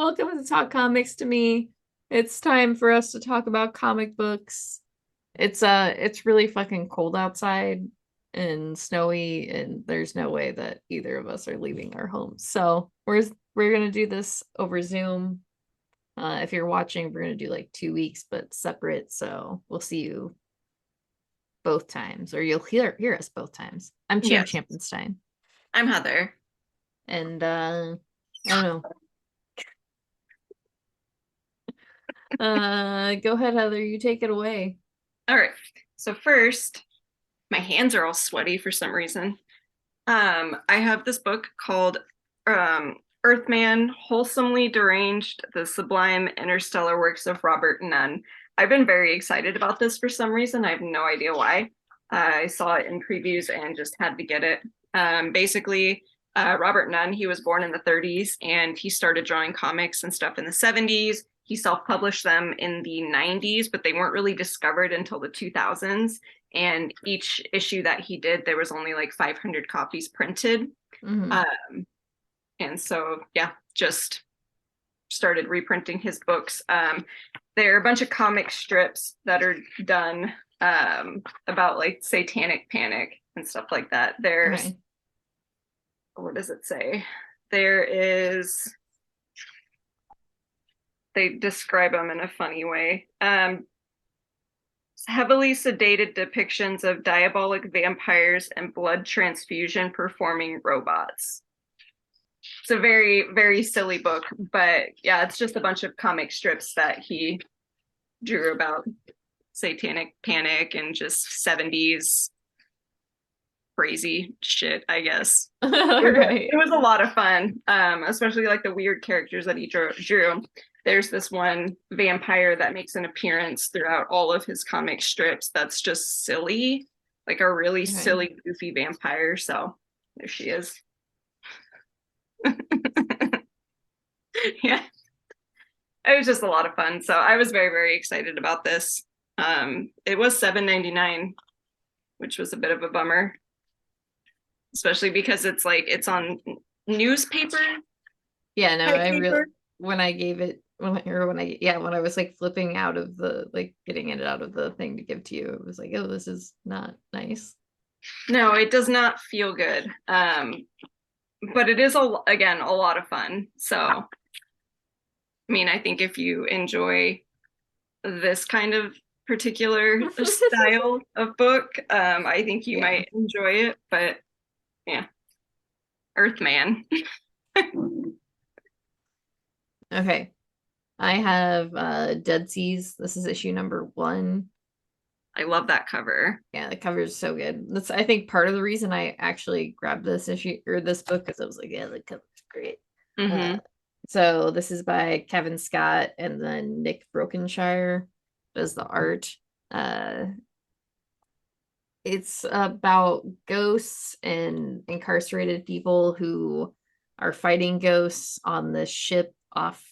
Welcome to Talk Comics to me. It's time for us to talk about comic books. It's really fucking cold outside and snowy, and there's no way that either of us are leaving our homes. So we're gonna do this over Zoom. If you're watching, we're gonna do like 2 weeks, but separate. So we'll see you both times, or you'll hear us both times. I'm Chan Yes, Champenstein, I'm Heather. and I don't know. Go ahead, Heather. You take it away. All right. So first, my hands are all sweaty for some reason. I have this book called Earthman, Wholesomely Deranged, The Sublime Interstellar Works of Robert Nunn. I've been very excited about this for some reason. I have no idea why. I saw it in previews and just had to get it. Basically, Robert Nunn, he was born in the 30s and he started drawing comics and stuff in the 70s. He self-published them in the 90s, but they weren't really discovered until the 2000s. And each issue that he did, there was only like 500 copies printed. Mhm. Um, and so, yeah, just started reprinting his books. There are a bunch of comic strips that are done about like satanic panic and stuff like that. There's, Okay. what does it say? There is, they describe them in a funny way. Heavily sedated depictions of diabolic vampires and blood transfusion performing robots. It's a very, very silly book, but yeah, it's just a bunch of comic strips that he drew about satanic panic and just 70s crazy shit, I guess. All It right. was a lot of fun, especially like the weird characters that he drew. There's this one vampire that makes an appearance throughout all of his comic strips that's just silly, like a really Okay. silly, goofy vampire. So there she is. Yeah, it was just a lot of fun. So I was very, very excited about this. It was $7.99, which was a bit of a bummer, especially because it's like it's on newspaper Yeah, no, type I really paper. when I gave it when I was like flipping out of the like getting it out of the thing to give to you, it was like, oh, this is not nice. No, it does not feel good. But it is again a lot of fun. So, I mean, I think if you enjoy this kind of particular style of book, I think you Yeah. might enjoy it. But yeah, Earthman. Okay. I have Dead Seas. This is issue number 1. I love that cover. Yeah, the cover is so good. That's I think part of the reason I actually grabbed this issue or this book because I was like, yeah, the cover's great. Uh Mm-hmm. so this is by Kevin Scott and then Nick Brokenshire does the art. Uh it's about ghosts and incarcerated people who are fighting ghosts on this ship off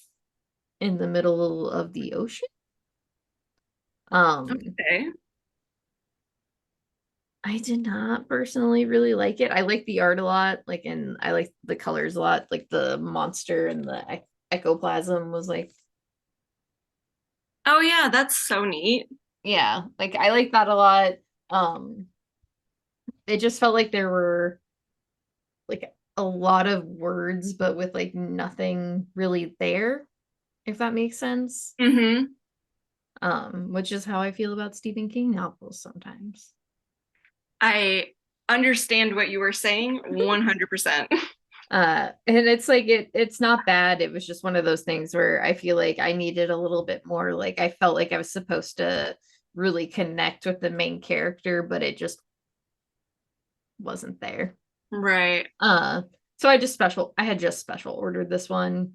in the middle of the ocean. Um Okay. I did not personally really like it. I like the art a lot, like, and I like the colors a lot. Like the monster and the ectoplasm was like, Oh yeah, that's so neat. yeah, like I like that a lot. Um, it just felt like there were like a lot of words, but with like nothing really there, if that makes sense. Mm-hmm. Which is how I feel about Stephen King novels sometimes. I understand what you were saying 100%. And it's like it's not bad. It was just one of those things where I feel like I needed a little bit more, like I felt like I was supposed to really connect with the main character, but it just wasn't there. Right. uh so I had just special ordered this one,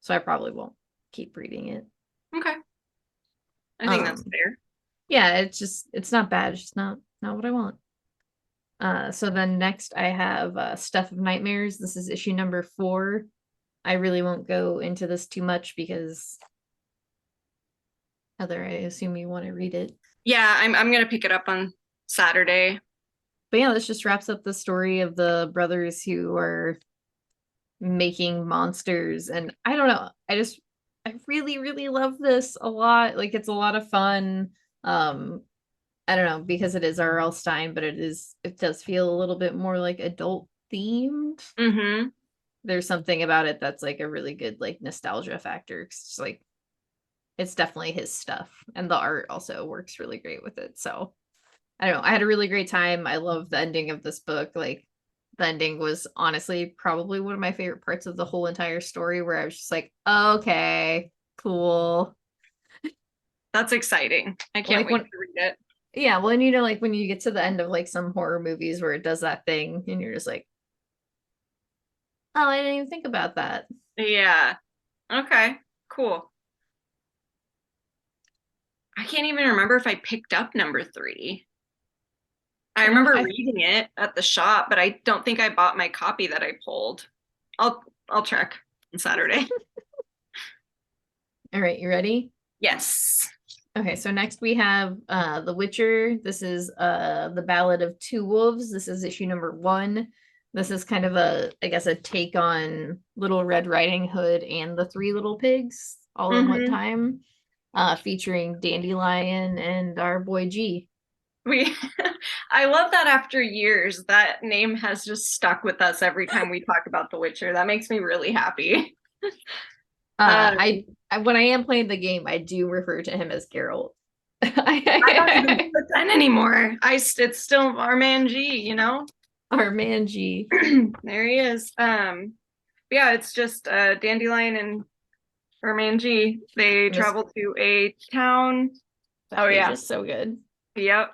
so I probably won't keep reading it. Okay. I think that's um fair. yeah, it's not bad, it's just not what I want. So then next I have Stuff of Nightmares. This is issue number 4. I really won't go into this too much because Heather, I assume you want to read it. Yeah, I'm gonna pick it up on Saturday. But yeah, this just wraps up the story of the brothers who are making monsters. And I don't know, I really, really love this a lot. Like it's a lot of fun. I don't know, because it is R.L. Stein, but it does feel a little bit more like adult themed. Mm-hmm. There's something about it that's like a really good like nostalgia factor. It's like it's definitely his stuff. And the art also works really great with it. So I don't know. I had a really great time. I love the ending of this book. Like the ending was honestly probably one of my favorite parts of the whole entire story, where I was just like, okay, cool. That's exciting. I can't Like wait when to read it. yeah, well, and like when you get to the end of like some horror movies where it does that thing and you're just like, oh, I didn't even think about that. Yeah. Okay. Cool. I can't even remember if I picked up number 3. I I don't remember I reading it at the shop, but I don't think I bought my copy that I pulled. I'll check on Saturday. all right, you ready? Yes. Okay, so next we have The Witcher. This is The Ballad of Two Wolves. This is issue number 1. This is kind of I guess a take on Little Red Riding Hood and the Three Little Pigs all in one Mm-hmm. time, featuring Dandelion and our boy G. We I love that after years, that name has just stuck with us every time we talk about The Witcher. That makes me really happy. Um, I when I am playing the game, I do refer to him as Geralt. I don't even pretend anymore. It's still our man G, you know? Our man G. There he is. Yeah, it's just Dandelion and our man G. They And this travel to a town. that Oh page yeah. is so good. Yep.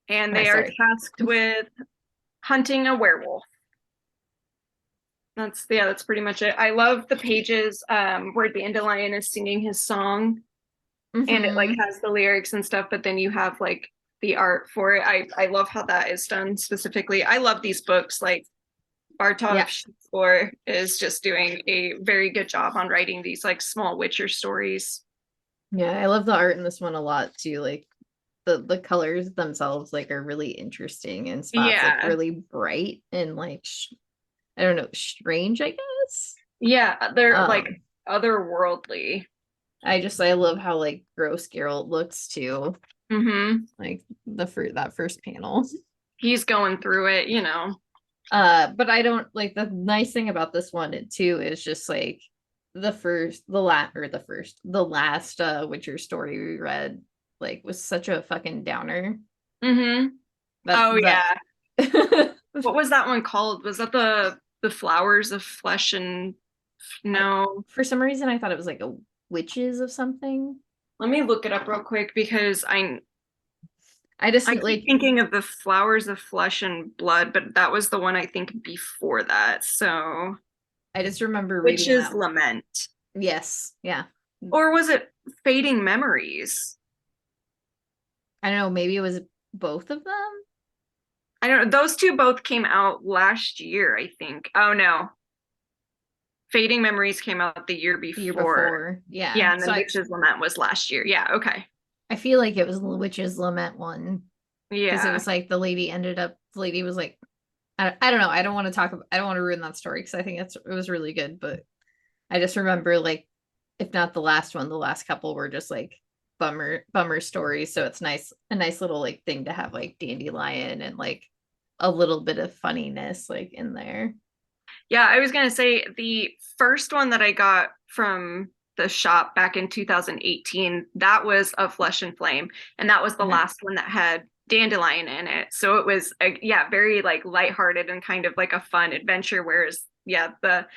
And All right, they are sorry. tasked with hunting a werewolf. That's pretty much it. I love the pages where Dandelion is singing his song and it like Mm-hmm. has the lyrics and stuff, but then you have like the art for it. I love how that is done specifically. I love these books. Like Bartov Yeah. Score is just doing a very good job on writing these like small Witcher stories. Yeah, I love the art in this one a lot too. Like the colors themselves like are really interesting and spots like Yeah. really bright and like I don't know, strange, I guess. Yeah, they're like Um otherworldly. I love how like gross Geralt looks too. Mm-hmm. Like that first panel. He's going through it, you know. But I don't like the nice thing about this one too is just like the last Witcher story we read like was such a fucking downer Mm-hmm. that Oh that yeah. What was that one called? Was that the Flowers of Flesh and I no? for some reason I thought it was like a witches of something. Let me look it up real quick because I just I keep like thinking of the Flowers of Flesh and Blood, but that was the one I think before that. So I just remember reading Witch's that. Lament. Yes, yeah. Or was it Fading Memories? I don't know, maybe it was both of them I don't know. Those two both came out last year, I think. Oh no. Fading Memories came out the year the year before. before. Yeah. Yeah, and then Witch's Lament was last year. Yeah, okay. I feel like it was the Witch's Lament one because it Yeah. was like the lady was like I don't know. I don't want to ruin that story because I think it was really good, but I just remember like if not the last one, the last couple were just like bummer stories. So it's a nice little like thing to have like Dandelion and like a little bit of funniness like in there. Yeah, I was gonna say the first one that I got from the shop back in 2018, that was a Flesh and Flame, and that was the Okay. last one that had Dandelion in it. So it was yeah, very like lighthearted and kind of like a fun adventure. Whereas yeah, the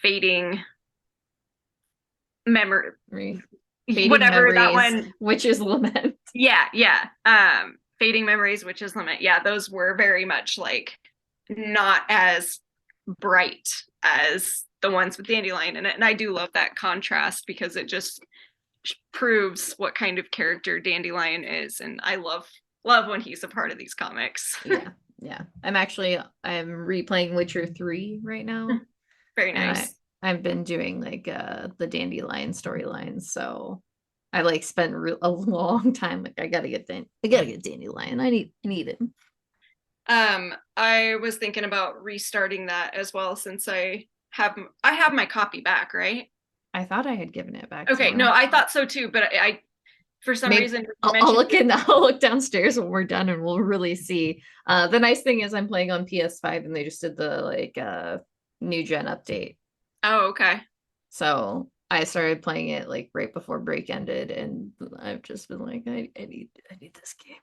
fading memory, Fading whatever that memories, one, Witch's Lament. yeah, fading memories, Witch's Limit. Yeah, those were very much like not as bright as the ones with Dandelion in it. And I do love that contrast because it just proves what kind of character Dandelion is. And I love when he's a part of these comics. Yeah, yeah. I'm replaying Witcher 3 right now. Very And nice. I've been doing like the Dandelion storylines, so I like spent a long time like I gotta get Dandelion. I need him. I was thinking about restarting that as well since I I have my copy back, right? I thought I had given it back to Okay, no, you. I thought so too, but I for some Maybe reason you I'll mentioned look in. I'll look downstairs when we're done, and we'll really see. The nice thing is I'm playing on PS5, and they just did the like new gen update. Oh, okay. So I started playing it like right before break ended, and I've just been like, I need this game.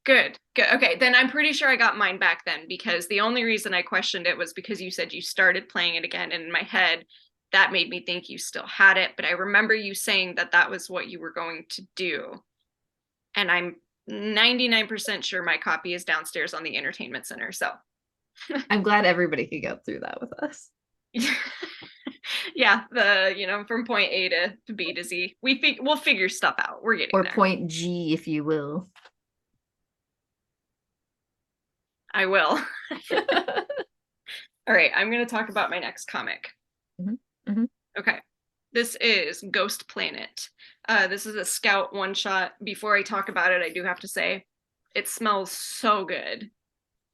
Good. Good. Okay, then I'm pretty sure I got mine back then because the only reason I questioned it was because you said you started playing it again, and in my head, that made me think you still had it. But I remember you saying that that was what you were going to do, and I'm 99% sure my copy is downstairs on the entertainment center. So, I'm glad everybody could go through that with us. yeah, from point A to B to Z, we'll figure stuff out. We're getting Or there. point G, if you will. I will. All right, I'm going to talk about my next comic. Mhm, mhm. Okay. This is Ghost Planet. This is a Scout one shot. Before I talk about it, I do have to say it smells so good.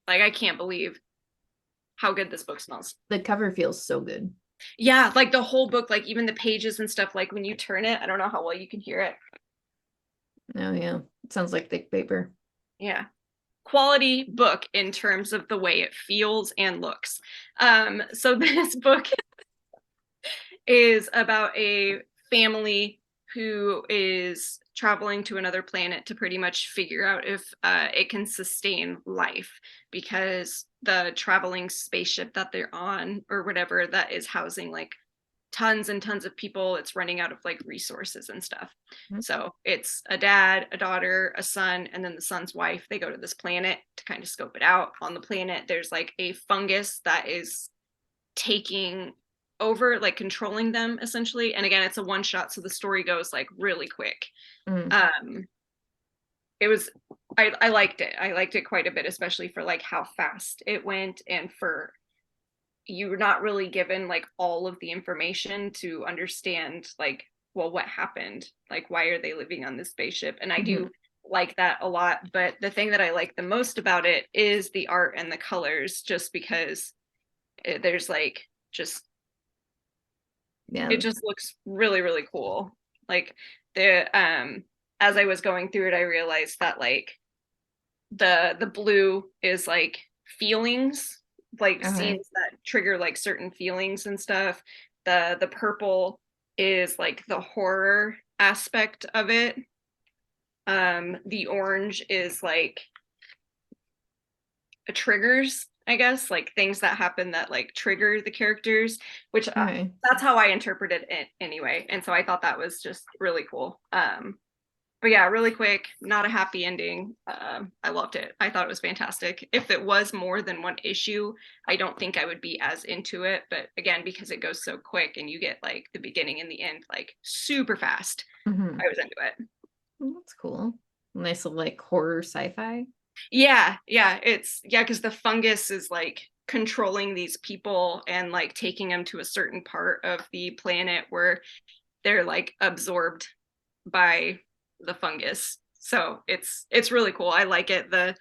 Like, I can't believe how good this book smells. The cover feels so good. Yeah, like the whole book, like even the pages and stuff, like when you turn it, I don't know how well you can hear it. Oh yeah, it sounds like thick paper. Yeah. Quality book in terms of the way it feels and looks. So this book is about a family who is traveling to another planet to pretty much figure out if it can sustain life because the traveling spaceship that they're on or whatever that is housing like tons and tons of people, it's running out of like resources and stuff. Mhm. So it's a dad, a daughter, a son, and then the son's wife. They go to this planet to kind of scope it out. On the planet there's like a fungus that is taking over, like controlling them essentially. And again, it's a one shot, so the story goes like really quick. Mm. um it was I liked it. I liked it quite a bit, especially for like how fast it went and for you're not really given like all of the information to understand like, well, what happened, like why are they living on this spaceship. And I do Mhm. like that a lot, but the thing that I like the most about it is the art and the colors, just because there's like just Yeah. it just looks really really cool. Like the as I was going through it, I realized that like the blue is like feelings, like Okay. scenes that trigger like certain feelings and stuff. The purple is like the horror aspect of it. The orange is like triggers, I guess, like things that happen that like trigger the characters, which Okay. that's how I interpreted it anyway. And so I thought that was just really cool. But yeah, really quick, not a happy ending. I loved it. I thought it was fantastic. If it was more than one issue, I don't think I would be as into it. But again, because it goes so quick and you get like the beginning and the end like super fast, Mhm. I was into it. Well, that's cool. Nice little like horror sci-fi. Yeah, because the fungus is like controlling these people and like taking them to a certain part of the planet where they're like absorbed by the fungus. So it's really cool. I like it. The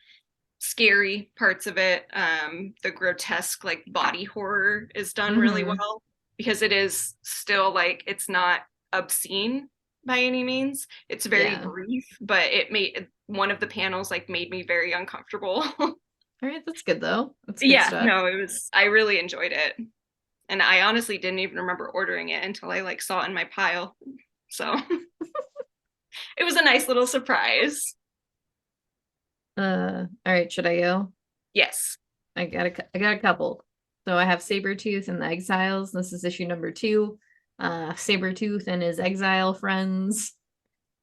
scary parts of it, the grotesque like body horror is done really Mm-hmm. well because it is still like it's not obscene by any means. It's very Yeah. brief, but it made one of the panels like made me very uncomfortable. All right, that's good though. That's good Yeah, stuff. no, it was I really enjoyed it. And I honestly didn't even remember ordering it until I like saw it in my pile. So it was a nice little surprise. All right, should I go? Yes. I got a couple. So I have Sabretooth and the Exiles. This is issue number 2. Sabretooth and his exile friends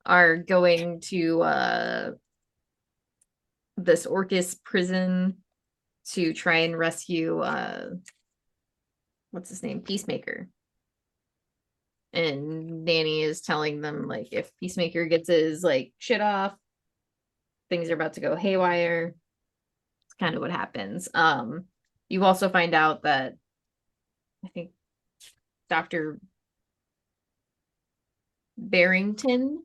are going to this Orcus prison to try and rescue what's his name? Peacemaker. And Danny is telling them like if Peacemaker gets his like shit off, things are about to go haywire. It's kind of what happens. You also find out that I think Dr. Barrington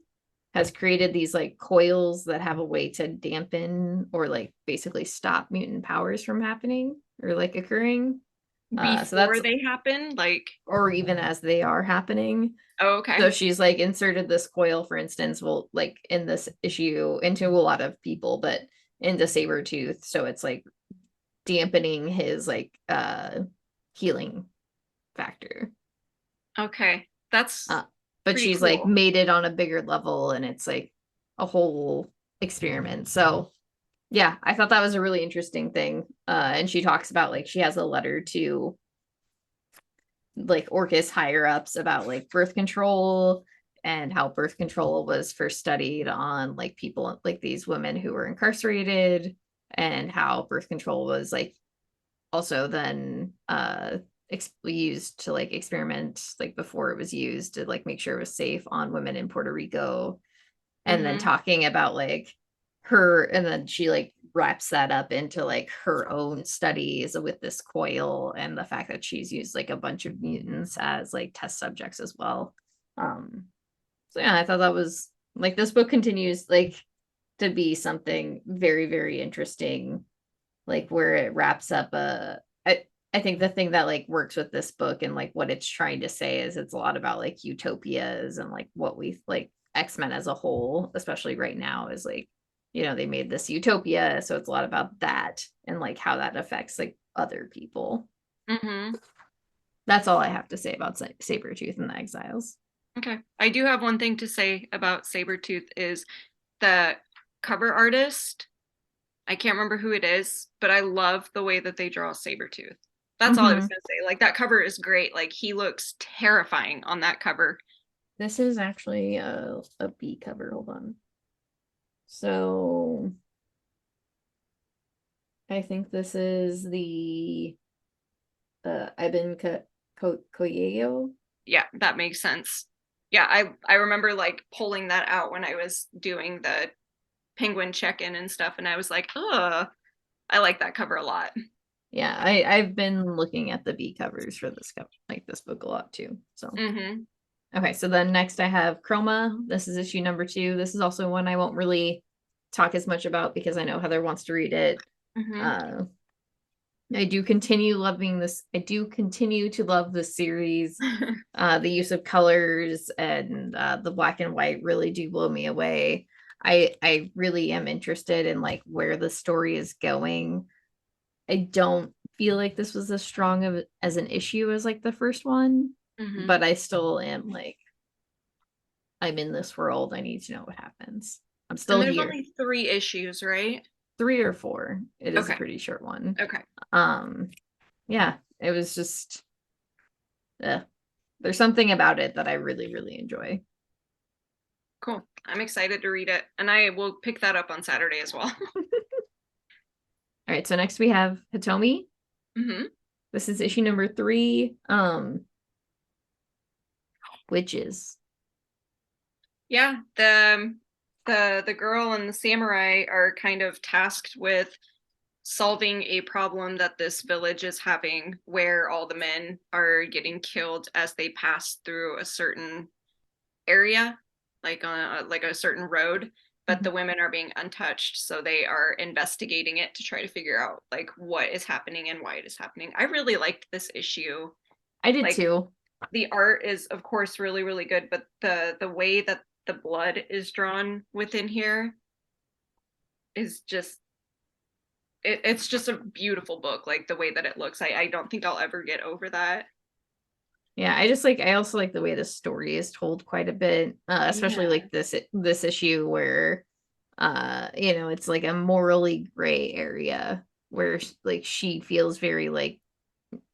has created these like coils that have a way to dampen or like basically stop mutant powers from happening or like occurring. So Before that's, they happen, like, or even as they are happening. oh, So okay. she's like inserted this coil, for instance, will like in this issue into a lot of people, but into Sabretooth. So it's like dampening his like healing factor. Okay. That's Uh, but pretty she's like cool. made it on a bigger level and it's like a whole experiment. So yeah, I thought that was a really interesting thing. And she talks about like she has a letter to like Orcus higher ups about like birth control and how birth control was first studied on like people like these women who were incarcerated and how birth control was like also then used to like experiment like before it was used to like make sure it was safe on women in Puerto Rico, and then Mm-hmm. talking about like her, and then she like wraps that up into like her own studies with this coil and the fact that she's used like a bunch of mutants as like test subjects as well. So yeah, I thought that was like this book continues like to be something very very interesting, like where it wraps up I think the thing that like works with this book and like what it's trying to say is it's a lot about like utopias and like what we like X-Men as a whole, especially right now, is like, you know, they made this utopia. So it's a lot about that and like how that affects like other people. Mm-hmm. That's all I have to say about Sabretooth and the Exiles. Okay. I do have one thing to say about Sabretooth is the cover artist. I can't remember who it is, but I love the way that they draw Sabretooth. That's all I was Mm-hmm. gonna say. Like that cover is great. Like he looks terrifying on that cover. This is actually a B cover. Hold on. So I think this is the Ibn Koyeo. Yeah, that makes sense. Yeah, I remember like pulling that out when I was doing the penguin check-in and stuff, and I was like, oh, I like that cover a lot. Yeah, I've been looking at the B covers for this like this book a lot too. So Mm-hmm. okay, so then next I have Chroma. This is issue number 2. This is also one I won't really talk as much about because I know Heather wants to read it. Mm-hmm. Uh, I do continue loving this. I do continue to love the series. The use of colors and the black and white really do blow me away. I really am interested in like where the story is going. I don't feel like this was as strong of as an issue as like the first one, Mm-hmm. but I still am like I'm in this world. I need to know what happens. I'm And still there's here. only 3 issues, right? 3 or 4. It is a Okay. pretty short one. Okay. Um, yeah, it was just there's something about it that I really really enjoy. Cool. I'm excited to read it, and I will pick that up on Saturday as well. All right, so next we have Hitomi. Mm-hmm. This is issue number 3. Witches. Yeah, the girl and the samurai are kind of tasked with solving a problem that this village is having where all the men are getting killed as they pass through a certain area, like on like a certain road, but Mhm. the women are being untouched, so they are investigating it to try to figure out like what is happening and why it is happening. I really liked this issue. I did Like too. the art is of course really really good, but the way that the blood is drawn within here is just it's just a beautiful book. Like the way that it looks, I don't think I'll ever get over that. Yeah, I just like I also like the way the story is told quite a bit, especially Yeah. like this issue where you know, it's like a morally gray area where like she feels very like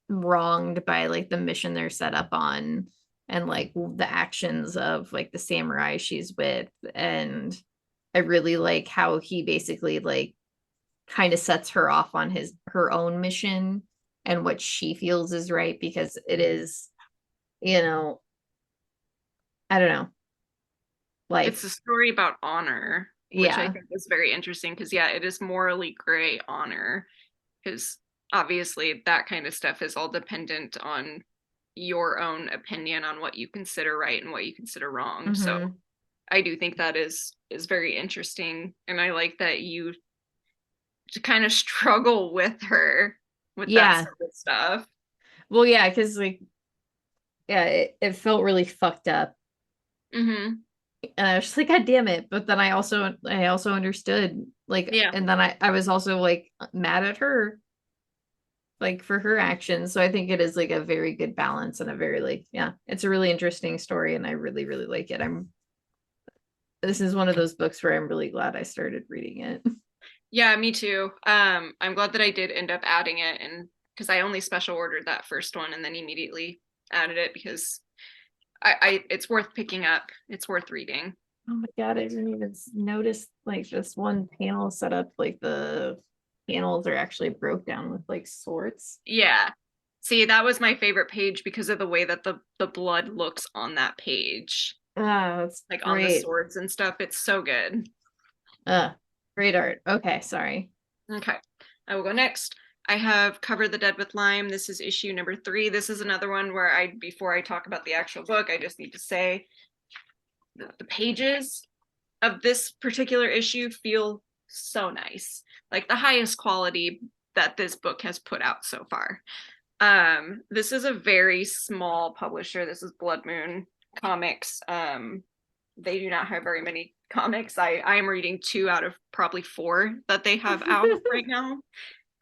wronged by like the mission they're set up on and like the actions of like the samurai she's with. And I really like how he basically like kind of sets her off on her own mission and what she feels is right, because it is, you know, I don't know, It's a life. story about honor, which I Yeah. think is very interesting because, yeah, it is morally gray honor because obviously that kind of stuff is all dependent on your own opinion on what you consider right and what you consider wrong. So Mm-hmm. I do think that is very interesting, and I like that you kind of struggle with her with that Yeah. sort of stuff. Well, yeah, because like yeah, it felt really fucked up. Mm-hmm. And I was just like, God damn it. But then I also understood. Like, Yeah. and then I was also like mad at her, like for her actions. So I think it is like a very good balance and a very like, yeah, it's a really interesting story and I really, really like it. This is one of those books where I'm really glad I started reading it. Yeah, me too. I'm glad that I did end up adding it, and because I only special ordered that first one and then immediately added it because I it's worth picking up. It's worth reading. Oh my God, I didn't even notice like this one panel set up, like the panels are actually broke down with like swords. Yeah. See, that was my favorite page because of the way that the blood looks on that page, Ah, that's like on the great. swords and stuff. It's so good. Uh, great art. Okay, sorry. Okay, I will go next. I have Cover the Dead with Lime. This is issue number 3. This is another one where before I talk about the actual book, I just need to say the pages of this particular issue feel so nice. Like the highest quality that this book has put out so far. This is a very small publisher. This is Blood Moon Comics. They do not have very many comics. I am reading 2 out of probably 4 that they have out right now.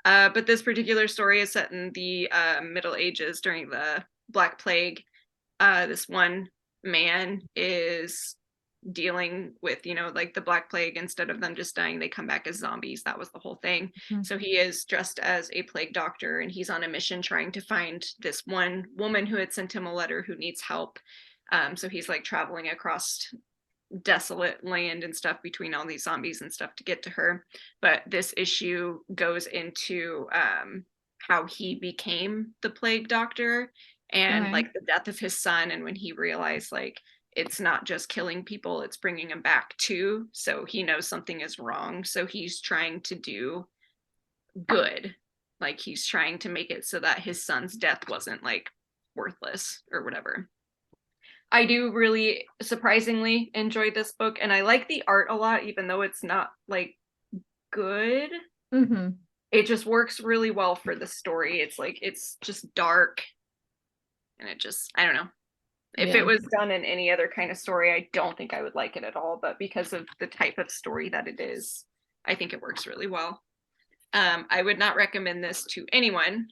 But this particular story is set in the Middle Ages during the Black Plague. This one man is dealing with, like the Black Plague. Instead of them just dying, they come back as zombies. That was the whole thing. Mhm. So he is dressed as a plague doctor, and he's on a mission trying to find this one woman who had sent him a letter who needs help. So he's like traveling across desolate land and stuff between all these zombies and stuff to get to her. But this issue goes into how he became the plague doctor and Okay. like the death of his son, and when he realized like it's not just killing people, it's bringing them back too. So he knows something is wrong, so he's trying to do good. Like he's trying to make it so that his son's death wasn't like worthless or whatever. I do really surprisingly enjoy this book, and I like the art a lot, even though it's not like good. Mm-hmm. It just works really well for the story. It's like it's just dark, and it just, I don't know. If it Yeah. was done in any other kind of story, I don't think I would like it at all. But because of the type of story that it is, I think it works really well. I would not recommend this to anyone,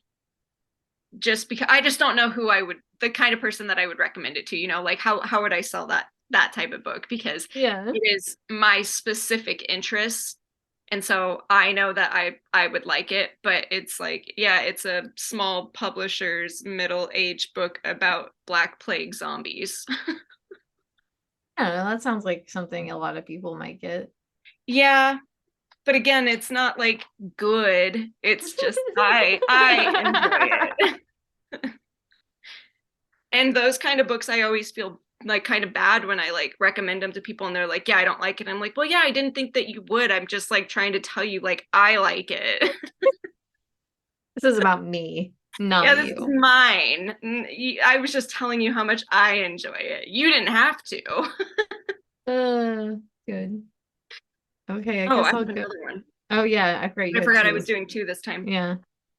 just because I just don't know who I would, the kind of person that I would recommend it to, like how would I sell that type of book, because Yeah. it is my specific interests, and so I know that I would like it, but it's like, yeah, it's a small publisher's middle-aged book about Black Plague zombies. I don't know. That sounds like something a lot of people might get. Yeah, but again, it's not like good. It's just I enjoy it. And those kind of books, I always feel like kind of bad when I like recommend them to people and they're like, yeah, I don't like it. I'm like, well, yeah, I didn't think that you would. I'm just like trying to tell you, like, I like it. This is about me, not Yeah, this is you. mine. I was just telling you how much I enjoy it. You didn't have to. Uh, good. Okay, I Oh, I guess have I'll go. another one. Oh yeah, I forgot you I had forgot I was two. doing 2 this time. Yeah.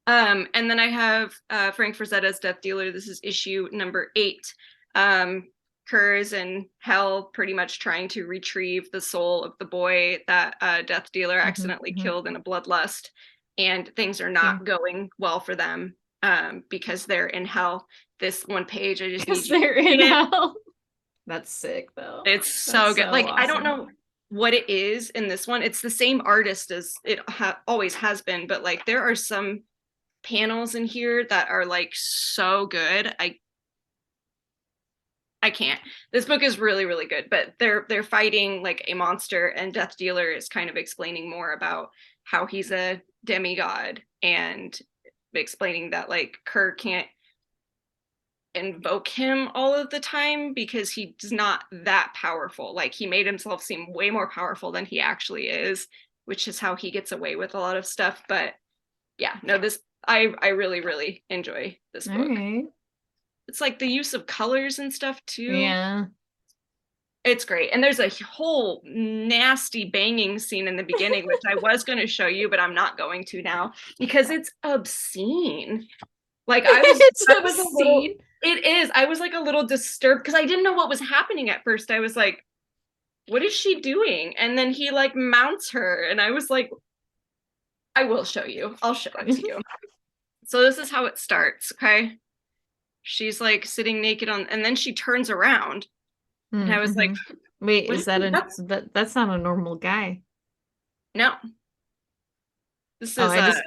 And then I have Frank Frazetta's Death Dealer. This is issue number 8. Um, Kerr is in hell, pretty much trying to retrieve the soul of the boy that Death Dealer Mm-hmm, accidentally mm-hmm. killed in a bloodlust, and things are Okay. not going well for them because they're in hell. This one page, I just need Because you to they're in read it. hell. That's sick though. It's That's so good. so Like, I don't awesome. know what it is in this one. It's the same artist as it always has been, but like there are some panels in here that are like so good. I can't. This book is really really good, but they're fighting like a monster, and Death Dealer is kind of explaining more about how he's a demigod, and explaining that like Kerr can't invoke him all of the time because he's not that powerful. Like he made himself seem way more powerful than he actually is, which is how he gets away with a lot of stuff. But yeah, no, this I really really enjoy this All book. right. It's like the use of colors and stuff too. Yeah. It's great. And there's a whole nasty banging scene in the beginning, which I was going to show you, but I'm not going to now because it's obscene. Like It's I was a little, obscene. it is. I was like a little disturbed because I didn't know what was happening at first. I was like, what is she doing? And then he like mounts her, and I was like, I will show you. I'll show it to you. So this is how it starts, okay? She's like sitting naked on, and then she turns around, and I was like, Mm-hmm. Wait, what is is that a that? that's not a normal guy? No, this Oh, is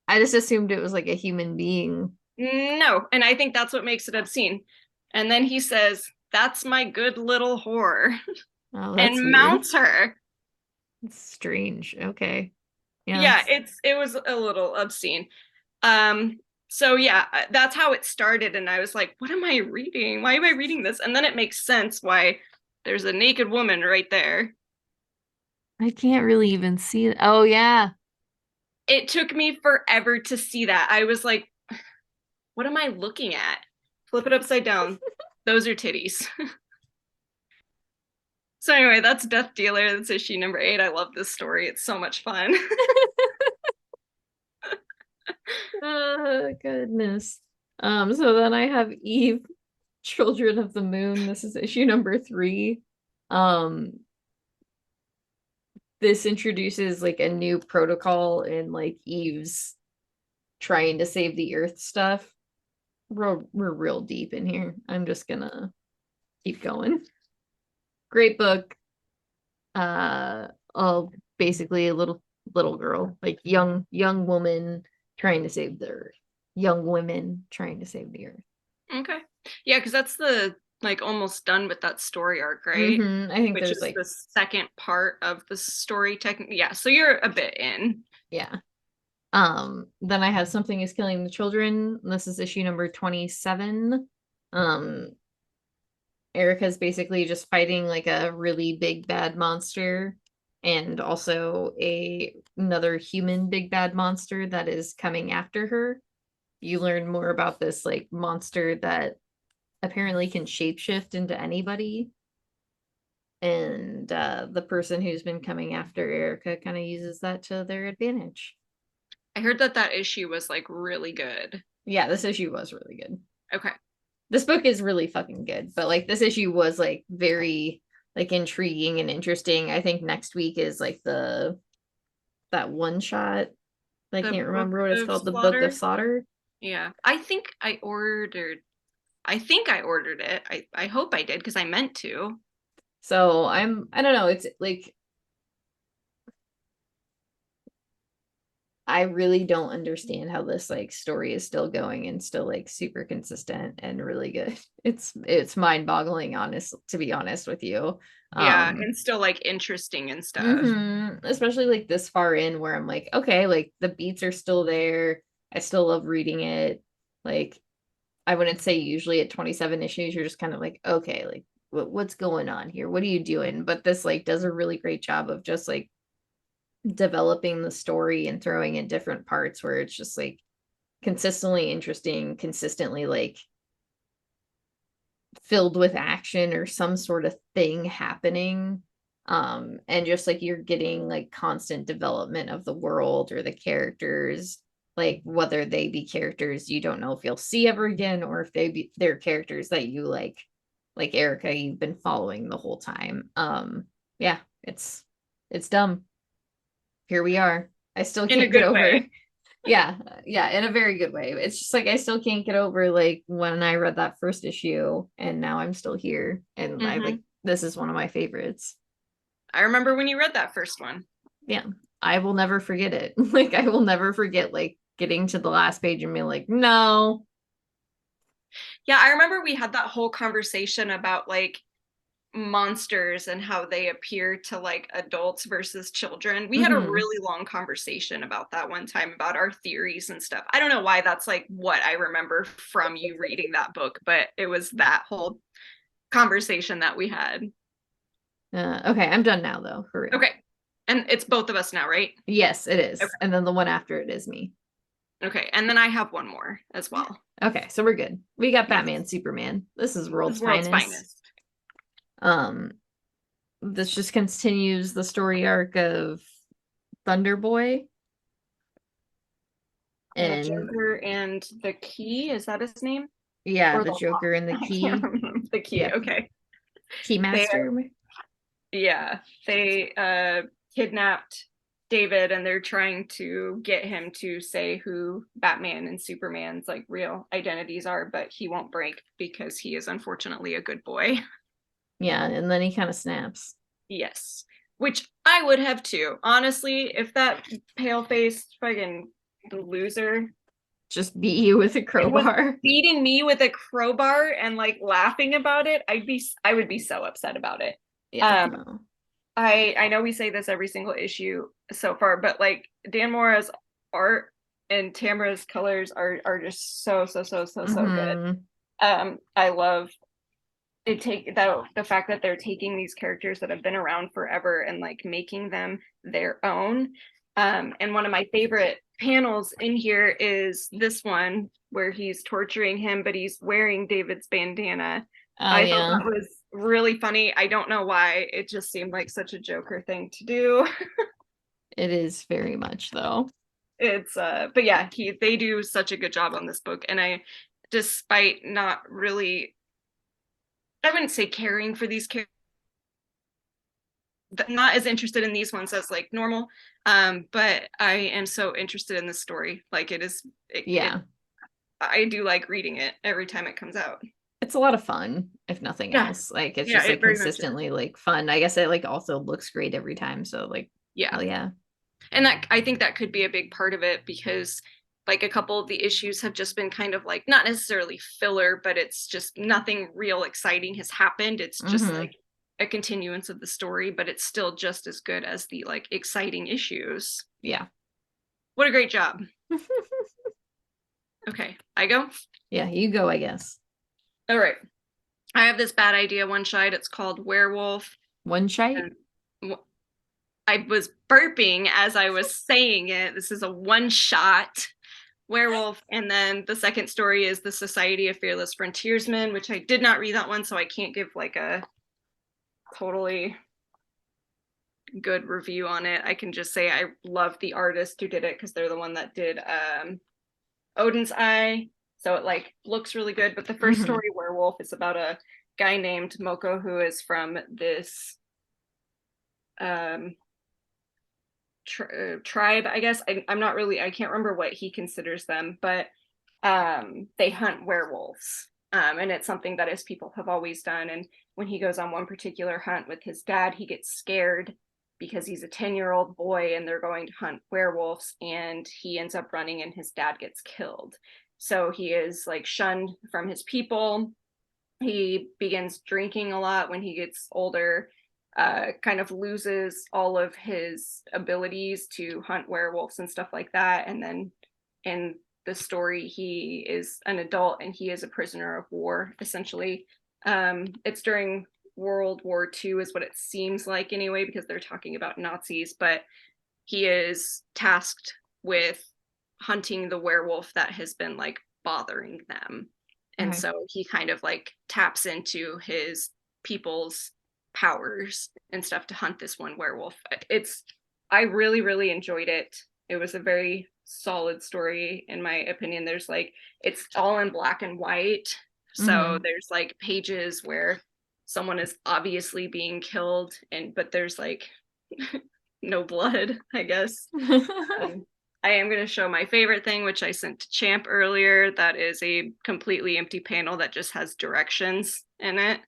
I just assumed it was like a human being. no, and I think that's what makes it obscene. And then he says, "That's my good little whore," Oh, that's and weird. mounts her. It's strange. Okay. Yeah, Yeah, it was a little obscene. Um, so yeah, that's how it started, and I was like, "What am I reading? Why am I reading this?" And then it makes sense why there's a naked woman right there. I can't really even see it. Oh yeah. It took me forever to see that. I was like, "What am I looking at?" Flip it upside down. Those are titties. So anyway, that's Death Dealer. That's issue number 8. I love this story. It's so much fun. Oh goodness. So then I have Eve, Children of the Moon. This is issue number 3. Um, this introduces like a new protocol in like Eve's trying to save the Earth stuff. We're real deep in here. I'm just gonna keep going. Great book. Oh, basically a little girl, like young woman trying to save the Earth. Young women trying to save the Earth. Okay. Yeah, because that's the like almost done with that story arc, right? I think Which there's is like, the second part of the story technically. Yeah, so you're a bit in. yeah. Then I have Something is Killing the Children. This is issue number 27. Um, Erica's basically just fighting like a really big bad monster and also another human big bad monster that is coming after her. You learn more about this like monster that apparently can shapeshift into anybody. And the person who's been coming after Erica kind of uses that to their advantage. I heard that that issue was like really good. Yeah, this issue was really good. Okay. This book is really fucking good, but like this issue was like very like intriguing and interesting. I think next week is like the that one shot. I The can't Book remember what it's of called. The Book of Slaughter. Slaughter. Yeah. I think I ordered it. I hope I did because I meant to. So I don't know. It's like I really don't understand how this like story is still going and still like super consistent and really good. It's mind-boggling, honest to be honest with you. Yeah, Um and still like interesting and stuff. especially like this far in where I'm like, okay, like the beats are still there. I still love reading it. Like I wouldn't say usually at 27 issues you're just kind of like, okay, like what's going on here? What are you doing? But this like does a really great job of just like developing the story and throwing in different parts where it's just like consistently interesting, consistently like filled with action or some sort of thing happening. And just like you're getting like constant development of the world or the characters, like whether they be characters you don't know if you'll see ever again or if they're characters that you like Erica you've been following the whole time. Yeah, it's dumb. Here we are. I still In a can't get good over. way. Yeah, yeah, in a very good way. It's just like I still can't get over like when I read that first issue and now I'm still here and I Hmm. like this is one of my favorites. I remember when you read that first one. Yeah. I will never forget it. Like I will never forget like getting to the last page and being like, "No." Yeah, I remember we had that whole conversation about like monsters and how they appear to like adults versus children. We had a Mhm. really long conversation about that one time about our theories and stuff. I don't know why that's like what I remember from you reading that book, but it was that whole conversation that we had. Okay, I'm done now though, for real. Okay. And it's both of us now, right? Yes, it Okay. is. And then the one after it is me. Okay. And then I have one more as well. Okay, so we're good. We got Yes. Batman, Superman. This is This world's is World's finest. Finest. Um, this just continues the story arc of Thunder Boy. And the And Joker and the Key, is that his name? yeah, Or the the Joker and the I can't Key. remember the Key. Yeah, Okay. They Keymaster. yeah, they kidnapped David and they're trying to get him to say who Batman and Superman's like real identities are, but he won't break because he is unfortunately a good boy. Yeah, and then he kind of snaps. Yes. Which I would have too. Honestly, if that pale-faced fucking loser Just beat you with a was crowbar. beating me with a crowbar and like laughing about it, I would be so upset about it. Yeah, Um no. I know we say this every single issue so far, but like Dan Mora's art and Tamara's colors are just so good. Hmm. I love it take that the fact that they're taking these characters that have been around forever and like making them their own. And one of my favorite panels in here is this one where he's torturing him, but he's wearing David's bandana. Oh I thought yeah, that was really funny. I don't know why. It just seemed like such a Joker thing to do. it is very much though. It's but yeah, they do such a good job on this book. And I, despite not really, I wouldn't say caring for these characters, not as interested in these ones as like normal, but I am so interested in this story. Like Yeah, I do like reading it every time it comes out. it's a lot of fun, if nothing Yeah, else. Like it's yeah, just it like very much is. consistently like fun. I guess it like also looks great every time. So like, Yeah, hell yeah. and that I think that could be a big part of it because like a couple of the issues have just been kind of like not necessarily filler, but it's just nothing real exciting has happened. It's just Hmm. like a continuance of the story, but it's still just as good as the like exciting issues. Yeah. What a great job. Okay, I go. Yeah, you go, I guess. All right. I have this bad idea one shot. It's called Werewolf. One shite? And I was burping as I was saying it. This is a one shot Werewolf. And then the second story is The Society of Fearless Frontiersmen, which I did not read that one, so I can't give like a totally good review on it. I can just say I love the artist who did it because they're the one that did Odin's Eye. So it like looks really good. But the first Hmm. story, Werewolf, is about a guy named Moko who is from this um tribe, I guess. I'm not really, I can't remember what he considers them, but they hunt werewolves. And it's something that his people have always done. And when he goes on one particular hunt with his dad, he gets scared because he's a 10-year-old boy and they're going to hunt werewolves, and he ends up running and his dad gets killed. So he is like shunned from his people. He begins drinking a lot when he gets older, kind of loses all of his abilities to hunt werewolves and stuff like that. And then in the story, he is an adult and he is a prisoner of war, essentially. It's during World War II, is what it seems like anyway, because they're talking about Nazis, but he is tasked with hunting the werewolf that has been like bothering them. And Okay. so he kind of like taps into his people's powers and stuff to hunt this one werewolf. I really, really enjoyed it. It was a very solid story, in my opinion. There's like, it's all in black and white. So Hmm. there's like pages where someone is obviously being killed, but there's like no blood, I guess. Um, I am going to show my favorite thing, which I sent to Champ earlier. That is a completely empty panel that just has directions in it.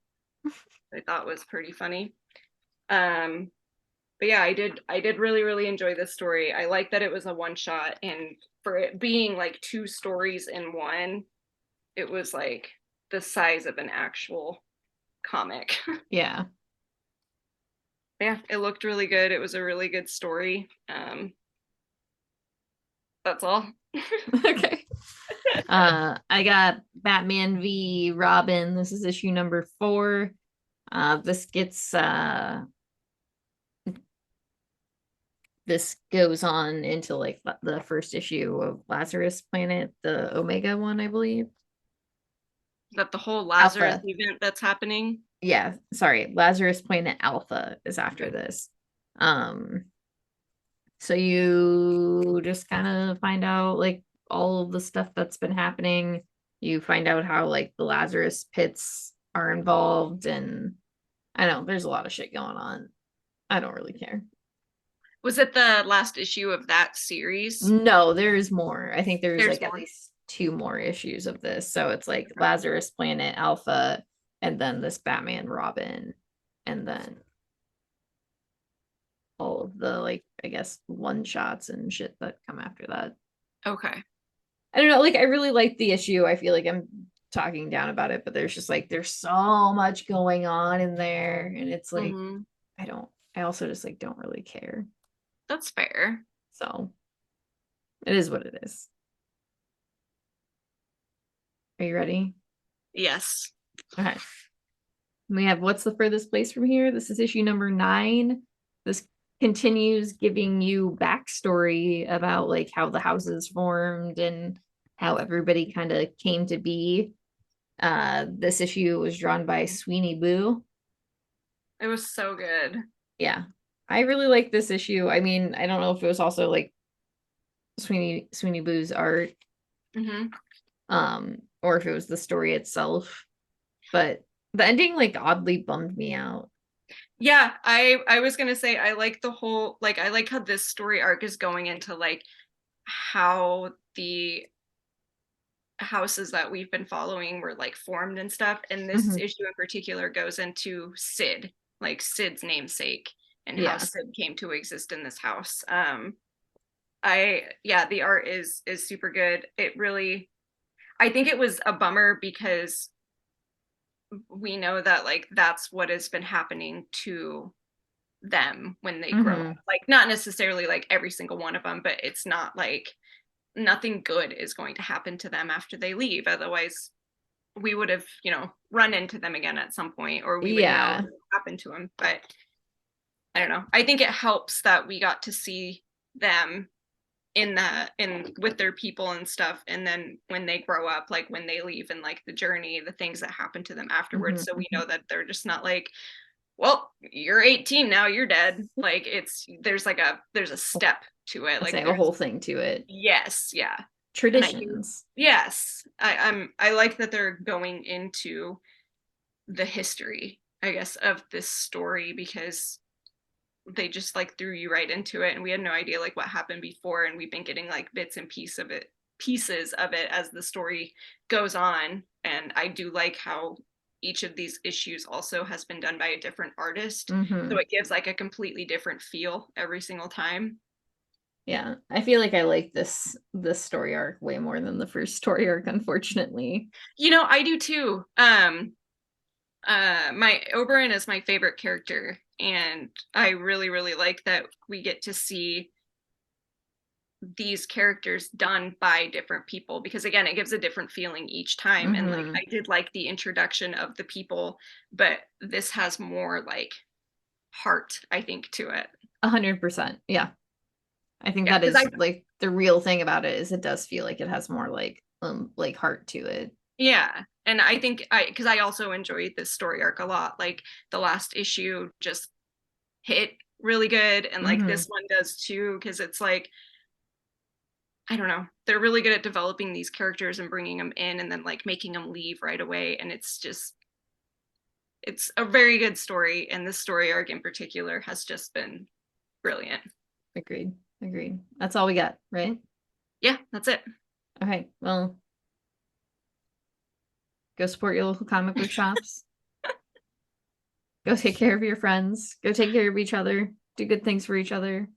I thought was pretty funny. Um, but yeah, I did really, really enjoy this story. I like that it was a one shot, and for it being like two stories in one, it was like the size of an actual comic. Yeah. Yeah, it looked really good. It was a really good story. That's all. Okay. I got Batman v Robin. This is issue number 4. This gets this goes on into like the first issue of Lazarus Planet, the Omega one, I believe. That the whole Lazarus Alpha. event that's happening. Yeah, sorry. Lazarus Planet Alpha is after Okay. this. Um, so you just kind of find out like all of the stuff that's been happening. You find out how like the Lazarus pits are involved, and I know there's a lot of shit going on. I don't really care. Was it the last issue of that series? No, there's more. I think there's There's like at more. least two more issues of this. So it's like Lazarus Planet Alpha, and then this Batman Robin, and then all of the like I guess one shots and shit that come after that. Okay. I don't know, like I really like the issue. I feel like I'm talking down about it, but there's just like there's so much going on in there, and it's like Hmm. I also just like don't really care. That's fair. So it is what it is. Are you ready? Yes. Okay. We have What's the Furthest Place from Here? This is issue number 9. This continues giving you backstory about like how the houses formed and how everybody kind of came to be. This issue was drawn by Sweeney Boo. It was so good. Yeah. I really like this issue. I mean, I don't know if it was also like Sweeney Boo's art, Hmm. or if it was the story itself, but the ending like oddly bummed me out. Yeah, I was gonna say I like the whole like I like how this story arc is going into like how the houses that we've been following were like formed and stuff. And this Mhm. issue in particular goes into Sid, like Sid's namesake, and how Yeah. Sid came to exist in this house. I yeah, the art is super good. It really I think it was a bummer because we know that like that's what has been happening to them when they grow up. Hmm. Like not necessarily like every single one of them, but it's not like nothing good is going to happen to them after they leave. Otherwise, we would have, run into them again at some point, or we would know Yeah. what happened to them. But I don't know. I think it helps that we got to see them in with their people and stuff, and then when they grow up, like when they leave and like the journey, the things that happen to them afterwards, Hmm. so we know that they're just not like, well, you're 18 now, you're dead. Like there's a step to it, I'd like say a there's whole thing to it. yes, yeah. And I do, Traditions. yes, I like that they're going into the history, I guess, of this story, because they just like threw you right into it, and we had no idea like what happened before, and we've been getting like bits and pieces of it as the story goes on. And I do like how each of these issues also has been done by a different artist, so Hmm. it gives like a completely different feel every single time. Yeah. I feel like I like this story arc way more than the first story arc, unfortunately. I do too. My Oberon is my favorite character, and I really really like that we get to see these characters done by different people, because again it gives a different feeling each time. And like Hmm. I did like the introduction of the people, but this has more like heart, I think, to it. 100%. Yeah. I think Yeah, that because is I like the real thing about it is it does feel like it has more like heart to it. yeah, and I think I because I also enjoyed this story arc a lot. Like the last issue just hit really good, and like this Hmm. one does too, because it's like, I don't know, they're really good at developing these characters and bringing them in and then like making them leave right away. And it's a very good story, and this story arc in particular has just been brilliant. Agreed. Agreed. That's all we got, right? Yeah, that's it. Okay. Well, go support your local comic book shops. Go take care of your friends. Go take care of each other. Do good things for each other.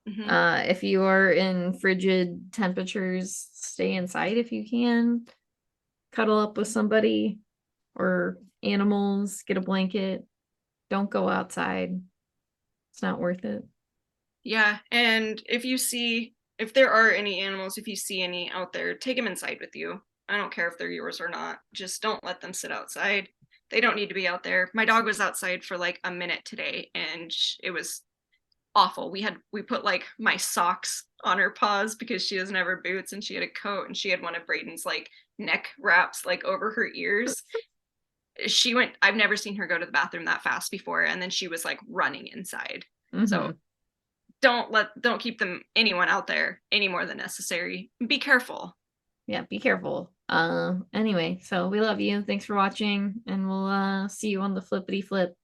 Hmm. If you are in frigid temperatures, stay inside if you can. Cuddle up with somebody or animals. Get a blanket. Don't go outside. It's not worth it. Yeah, and if there are any animals, if you see any out there, take them inside with you. I don't care if they're yours or not. Just don't let them sit outside. They don't need to be out there. My dog was outside for like a minute today, and it was awful. We put like my socks on her paws because she doesn't have her boots, and she had a coat, and she had one of Braden's like neck wraps like over her ears. I've never seen her go to the bathroom that fast before, and then she was like running inside. So Hmm. don't keep anyone out there any more than necessary. Be careful. Yeah, be careful. Anyway, so we love you. Thanks for watching, and we'll see you on the flippity flip.